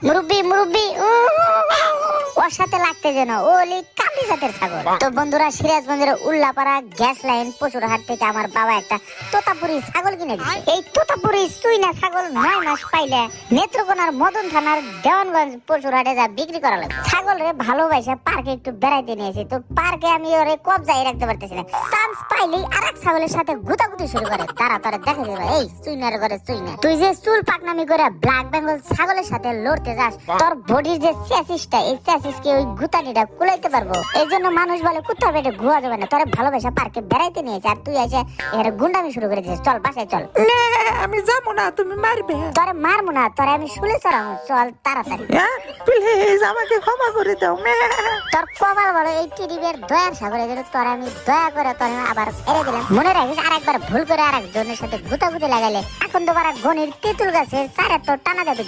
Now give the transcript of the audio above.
মুরব্বি মুরব্বি ওর সাথে লাগতে যেন ওলি কামলি জাতের ছাগল। তো বন্ধুরা, সিরাজগঞ্জের উল্লাপাড়া গ্যাস লাইন পশুরহাট থেকে আমার বাবা একটা তোতাপুরি ছাগল কিনে দিয়েছে। এই তোতাপুরি চুইনা ছাগল 9 মাস পাইলে নেত্রকোনার মদন থানার দেওয়ানগঞ্জ পশুরহাটে যা বিক্রি করা লাগে। ছাগল রে ভালোবাসে পার্কে একটু বেড়াইতে নিয়েছি, তো পার্কে আমি ওরে কবজায় রাখতে পারতেছি না। চান্স পাইলেই আরেক ছাগলের সাথে গুতাগুতি শুরু করে। তারা তারা দেখে যাবে, এই চুইনার ঘরে চুইনা, তুই যে চুল পাকনামি করে ব্ল্যাক বেঙ্গল ছাগলের সাথে লড়তে যাস, তোর বডির যে চ্যাসিসটা, এই চ্যাসিসকে ওই গুতানিটা কুলাইতে পারবো? এই জন্য মানুষ বলে কুত্তার পেটে ঘুয়া যাবে না। তোরে ভালোবাসা পার্কে বেড়াইতে নিয়েছে আর তুই এসে এখানে গুন্ডামি শুরু করে দিয়েছিস। চল বাসায় চল। না আমি যাবো না, তুমি মারবে। তোরে মারবো না, তোরে আমি শুলে চড়াবো। চল তাড়াতাড়ি। প্লিজ আমাকে ক্ষমা করে দাও। তোর কপাল বলো এই টিডিবের দয়ার সাগরে গেলে তোর আমি দয়া করে তোর আবার ছেড়ে দিলাম। মনে রাখিস, আরেকবার ভুল করে আরেকজনের সাথে গুতাগুতি লাগাইলে এখন তো গনির তেঁতুল গাছের চারা তোর টানা দেবে।